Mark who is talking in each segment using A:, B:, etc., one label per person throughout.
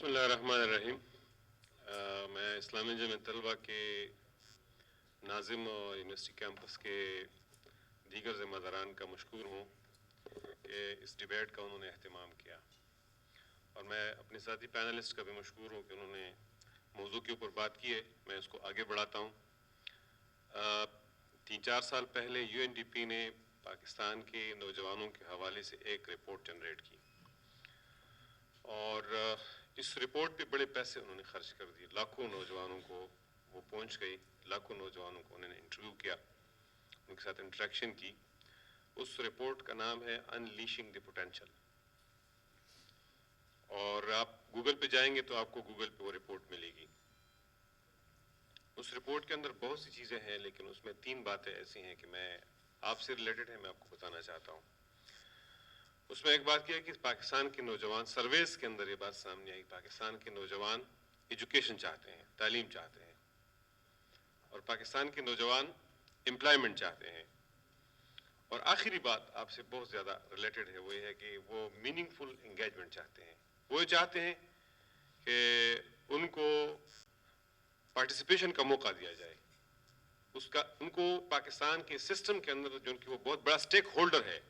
A: बिस्मिल्लाहिर्रहमानिर्रहीम। मैं इस्लामी जमीयत तलबा के नाज़िम और यूनिवर्सिटी कैंपस के दीगर ज़िम्मेदारान का मशकूर हूँ कि इस डिबेट का उन्होंने अहतमाम किया, और मैं अपने साथी पैनलिस्ट का भी मशकूर हूँ कि उन्होंने मौजू के ऊपर बात की है। मैं इसको आगे बढ़ाता हूँ। 3-4 साल पहले UNDP ने पाकिस्तान के नौजवानों के हवाले से एक रिपोर्ट जनरेट की, और इस रिपोर्ट पे बड़े पैसे उन्होंने खर्च कर दिए। लाखों नौजवानों को वो पहुंच गई, लाखों नौजवानों को उन्होंने इंटरव्यू किया, उनके साथ इंटरेक्शन की। उस रिपोर्ट का नाम है अनलीशिंग द पोटेंशियल, और आप गूगल पे जाएंगे तो आपको गूगल पे वो रिपोर्ट मिलेगी। उस रिपोर्ट के अंदर बहुत सी चीज़ें हैं, लेकिन उसमें 3 बातें ऐसी हैं कि मैं आपसे रिलेटेड है, मैं आपको बताना चाहता हूँ। उसमें एक बात यह है कि पाकिस्तान के नौजवान, सर्वेस के अंदर ये बात सामने आई, पाकिस्तान के नौजवान एजुकेशन चाहते हैं, तालीम चाहते हैं, और पाकिस्तान के नौजवान एम्प्लॉयमेंट चाहते हैं। और आखिरी बात आपसे बहुत ज़्यादा रिलेटेड है, वो ये है कि वो मीनिंगफुल इंगेजमेंट चाहते हैं। वो चाहते हैं कि उनको पार्टिसिपेशन का मौका दिया जाए, उनको पाकिस्तान के सिस्टम के अंदर, जो उनकी वो बहुत बड़ा स्टेक होल्डर है,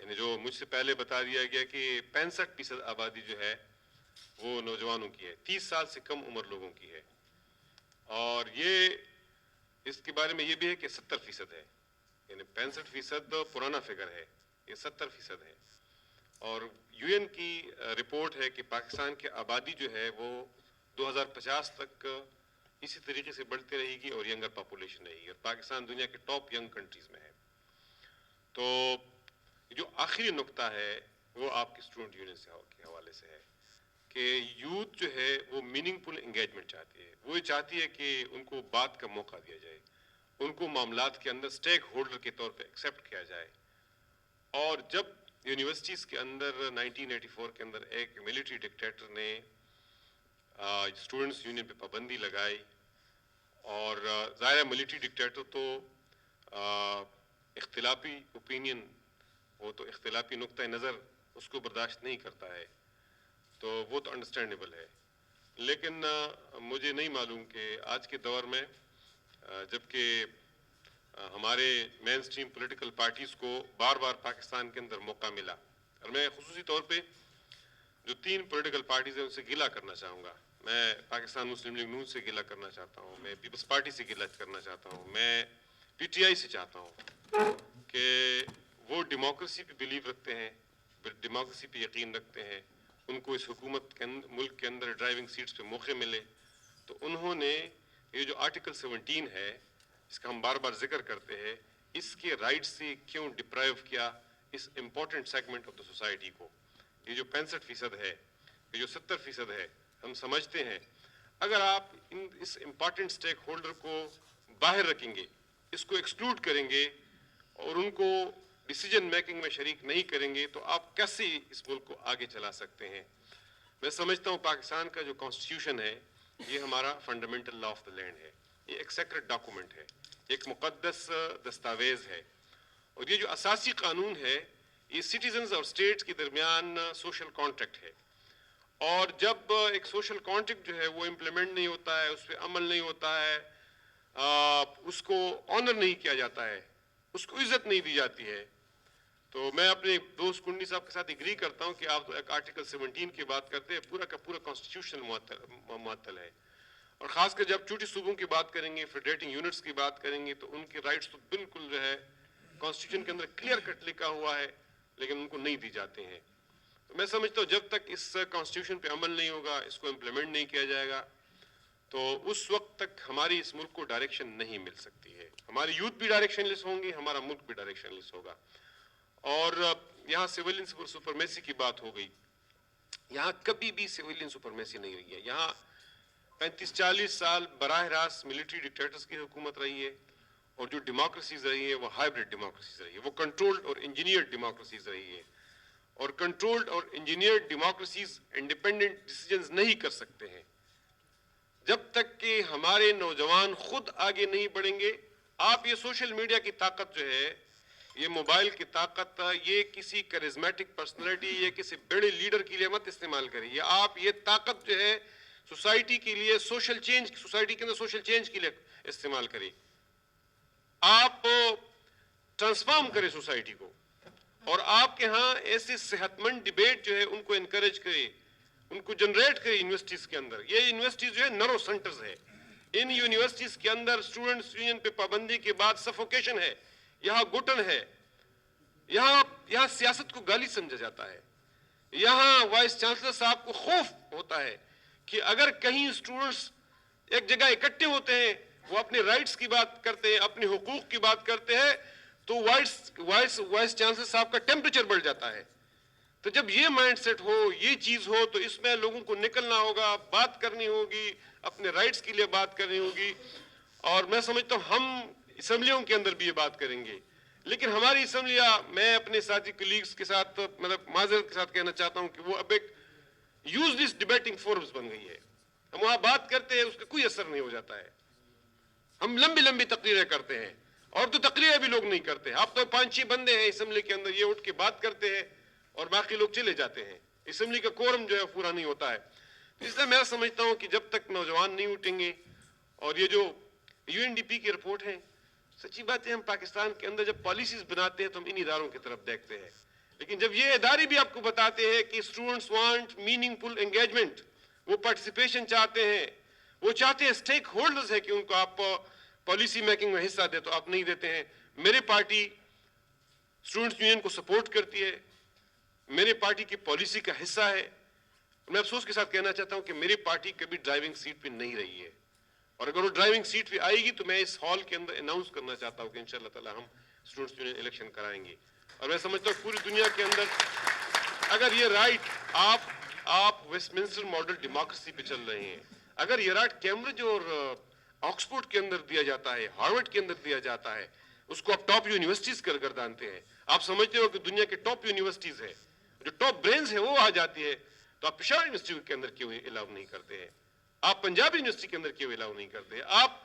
A: यानी जो मुझसे पहले बता दिया गया कि 65% आबादी जो है वो नौजवानों की है, 30 साल से कम उम्र लोगों की है। और ये इसके बारे में ये भी है कि 70% है, यानी 65% पुराना फिगर है, ये 70% है। और UN की रिपोर्ट है कि पाकिस्तान की आबादी जो है वो 2050 तक इसी तरीके से बढ़ती रहेगी और यंगर पॉपुलेशन रहेगी, और पाकिस्तान दुनिया के टॉप यंग कंट्रीज में है। तो जो आखिरी नुक्ता है वो आपकी स्टूडेंट यूनियन के हवाले से है कि यूथ जो है वो मीनिंगफुल इंगेजमेंट चाहती है। वो चाहती है कि उनको बात का मौका दिया जाए, उनको मामलात के अंदर स्टेक होल्डर के तौर पे एक्सेप्ट किया जाए। और जब यूनिवर्सिटीज़ के अंदर 1984 के अंदर एक मिलिट्री डिक्टेटर ने स्टूडेंट्स यूनियन पे पाबंदी लगाई, और ज़ाहिर मिलिट्री डिक्टेटर तो इख्तिलाफी ओपिनियन, वो तो इख्तिलाफी नुक्ता नज़र उसको बर्दाश्त नहीं करता है, तो वो तो अंडरस्टैंडेबल है। लेकिन मुझे नहीं मालूम कि आज के दौर में जबकि हमारे मेन स्ट्रीम पॉलिटिकल पार्टीज़ को बार बार पाकिस्तान के अंदर मौका मिला, और मैं खुसूसी तौर पे जो 3 पॉलिटिकल पार्टीज़ हैं उनसे गिला करना चाहूँगा। मैं पाकिस्तान मुस्लिम लीग नून से गिला करना चाहता हूँ, मैं पीपल्स पार्टी से गिला करना चाहता हूँ, मैं PTI से चाहता हूँ कि वो डेमोक्रेसी पे बिलीव रखते हैं, डेमोक्रेसी पे यकीन रखते हैं, उनको इस हुकूमत के मुल्क के अंदर ड्राइविंग सीट्स पे मौके मिले। तो उन्होंने ये जो आर्टिकल 17 है, इसका हम बार बार जिक्र करते हैं, इसके राइट से क्यों डिप्राइव किया इस important segment of the society को। ये जो 65% है, ये जो 70% है, हम समझते हैं अगर आप इस इम्पोर्टेंट स्टेक होल्डर को बाहर रखेंगे, इसको एक्सक्लूड करेंगे और उनको डिसीजन मेकिंग में शरीक नहीं करेंगे, तो आप कैसे इस मुल्क को आगे चला सकते हैं। मैं समझता हूँ पाकिस्तान का जो कॉन्स्टिट्यूशन है ये हमारा fundamental law of the land है, ये एक सेक्रेट डॉक्यूमेंट है, एक मुकद्दस दस्तावेज है, और ये जो असासी कानून है ये सिटीजन्स और स्टेट्स के दरमियान सोशल कॉन्ट्रैक्ट है। और जब एक सोशल कॉन्ट्रैक्ट जो है वो इम्प्लीमेंट नहीं होता है, उस पर अमल नहीं होता है, उसको ऑनर नहीं किया जाता है, उसको इज्जत नहीं दी जाती है, तो मैं अपने दोस्त कुंडी साहब के साथ एग्री करता हूं कि आप तो एक आर्टिकल 17 की बात करते हैं, पूरा का पूरा कॉन्स्टिट्यूशन मुअत्तल है। और खासकर जब छोटी सूबों की बात करेंगे, फेडरेटिंग यूनिट्स की बात करेंगे, तो उनके राइट्स तो बिल्कुल जो है कॉन्स्टिट्यूशन के अंदर क्लियर कट लिखा हुआ है, लेकिन उनको नहीं दी जाते हैं। तो मैं समझता हूँ जब तक इस कॉन्स्टिट्यूशन पे अमल नहीं होगा, इसको इम्प्लीमेंट नहीं किया जाएगा, तो उस वक्त तक हमारी इस मुल्क को डायरेक्शन नहीं मिल सकती है। हमारी यूथ भी डायरेक्शनलेस होंगे, हमारा मुल्क भी डायरेक्शनलेस होगा। और यहाँ सिविलियन सुपरमेसी की बात हो गई, यहाँ कभी भी सिविलियन सुपरमेसी नहीं रही है। यहाँ 35-40 साल बराह रास्त मिलिट्री डिक्टेटर्स की हुकूमत रही है, और जो डेमोक्रेसीज रही है वो हाइब्रिड डेमोक्रेसीज रही है, वो कंट्रोल्ड और इंजीनियर्ड डेमोक्रेसीज रही है। और कंट्रोल्ड और इंजीनियर्ड डेमोक्रेसीज इंडिपेंडेंट डिसीजंस नहीं कर सकते हैं जब तक कि हमारे नौजवान खुद आगे नहीं बढ़ेंगे। आप ये सोशल मीडिया की ताकत जो है یہ موبائل کی طاقت یہ کسی کرزمیٹک پرسنالٹی یا کسی بڑے لیڈر کے لیے مت استعمال کریے. آپ یہ طاقت جو ہے سوسائٹی کے لیے سوشل چینج, سوسائٹی کے اندر سوشل چینج کے لیے استعمال کریے. آپ ٹرانسفارم کریں سوسائٹی کو, اور آپ کے ہاں ایسے صحت مند ڈیبیٹ جو ہے ان کو انکریج کریں, ان کو جنریٹ کریں یونیورسٹیز کے اندر. یہ یونیورسٹیز جو ہے نرو سینٹرز ہے. ان یونیورسٹیز کے اندر اسٹوڈنٹس یونین پہ پابندی کے بعد سفوکیشن ہے, یہاں گھٹن ہے, یہاں سیاست کو گالی سمجھا جاتا ہے, یہاں وائس چانسلر صاحب کو خوف ہوتا ہے کہ اگر کہیں اسٹوڈنٹس ایک جگہ اکٹھے ہوتے ہیں, وہ اپنے رائٹس کی بات کرتے ہیں, اپنے حقوق کی بات کرتے ہیں, تو وائس چانسلر صاحب کا ٹیمپریچر بڑھ جاتا ہے. تو جب یہ مائنڈ سیٹ ہو, یہ چیز ہو, تو اس میں لوگوں کو نکلنا ہوگا, بات کرنی ہوگی, اپنے رائٹس کے لیے بات کرنی ہوگی. اور میں سمجھتا ہوں ہم اسمبلیوں کے اندر بھی یہ بات کریں گے, لیکن ہماری اسمبلیاں, میں اپنے ساتھی کولیگز کے ساتھ مطلب معذرت کے ساتھ کہنا چاہتا ہوں کہ وہ اب ایک یوز لیس ڈیبیٹنگ فورمز بن گئی ہے. ہم وہاں بات کرتے ہیں, اس کا کوئی اثر نہیں ہو جاتا ہے. ہم لمبی تقریریں کرتے ہیں, اور تو تقریریں بھی لوگ نہیں کرتے. آپ تو 5-6 بندے ہیں اسمبلی کے اندر, یہ اٹھ کے بات کرتے ہیں اور باقی لوگ چلے جاتے ہیں. اسمبلی کا کورم جو ہے پورا نہیں ہوتا ہے. اس لیے میں سمجھتا ہوں کہ جب تک نوجوان نہیں اٹھیں گے, اور یہ جو UNDP کی رپورٹ ہے, سچی بات ہے ہم پاکستان کے اندر جب پالیسیز بناتے ہیں تو ہم ان اداروں کی طرف دیکھتے ہیں, لیکن جب یہ ادارے بھی آپ کو بتاتے ہیں کہ اسٹوڈنٹس وانٹ میننگ فل انگیجمنٹ, وہ پارٹیسپیشن چاہتے ہیں, وہ چاہتے ہیں اسٹیک ہولڈرز ہے کہ ان کو آپ پالیسی میکنگ میں حصہ دے, تو آپ نہیں دیتے ہیں. میری پارٹی اسٹوڈنٹس یونین کو سپورٹ کرتی ہے, میری پارٹی کی پالیسی کا حصہ ہے. میں افسوس کے ساتھ کہنا چاہتا ہوں کہ میری پارٹی کبھی ڈرائیونگ سیٹ پہ نہیں رہی ہے, اور اگر وہ ڈرائیونگ سیٹ پہ آئے گی تو میں اس ہال کے اندر اناؤنس کرنا چاہتا ہوں کہ انشاءاللہ تعالی ہم اسٹوڈنٹس یونین الیکشن کرائیں گے. اور میں سمجھتا ہوں پوری دنیا کے اندر اگر یہ رائٹ آپ ویسٹ منسٹر ماڈل ڈیموکریسی پہ چل رہے ہیں, اگر یہ رائٹ کیمبرج اور آکسفورڈ کے اندر دیا جاتا ہے, ہارورڈ کے اندر دیا جاتا ہے, اس کو آپ ٹاپ یونیورسٹیز کر گردانتے ہیں. آپ سمجھتے ہو کہ دنیا کے ٹاپ یونیورسٹیز ہے, جو ٹاپ برینز ہے وہ آ جاتی ہے, تو آپ پشاور یونیورسٹی کے اندر کیوں الاؤ نہیں کرتے ہیں؟ آپ پنجاب یونیورسٹی کے اندر کیوں الاؤ نہیں کرتے ہیں؟ آپ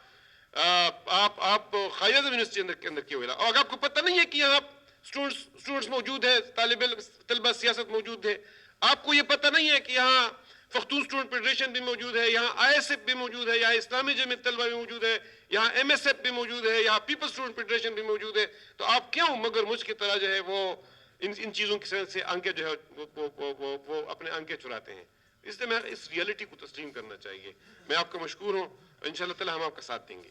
A: قائد اعظم یونیورسٹی کے اندر کیوں الاؤ؟ اور آپ کو پتہ نہیں ہے کہ یہاں اسٹوڈنٹس موجود ہے, طلبہ سیاست موجود ہے. آپ کو یہ پتہ نہیں ہے کہ یہاں پختون اسٹوڈنٹ فیڈریشن بھی موجود ہے, یہاں ISF بھی موجود ہے, یہاں اسلامی جمعیت طلبہ بھی موجود ہے, یہاں MSF بھی موجود ہے, یہاں پیپلز اسٹوڈنٹ فیڈریشن بھی موجود ہے. تو آپ کیوں مگر مجھ کی طرح جو ہے وہ ان چیزوں کی سے آنکھیں جو ہے وہ اپنے آنکھیں چراتے ہیں؟ اس لیے میں اس ریئلٹی کو تسلیم کرنا چاہیے. میں آپ کا مشکور ہوں, انشاءاللہ تعالی ہم آپ کا ساتھ دیں گے.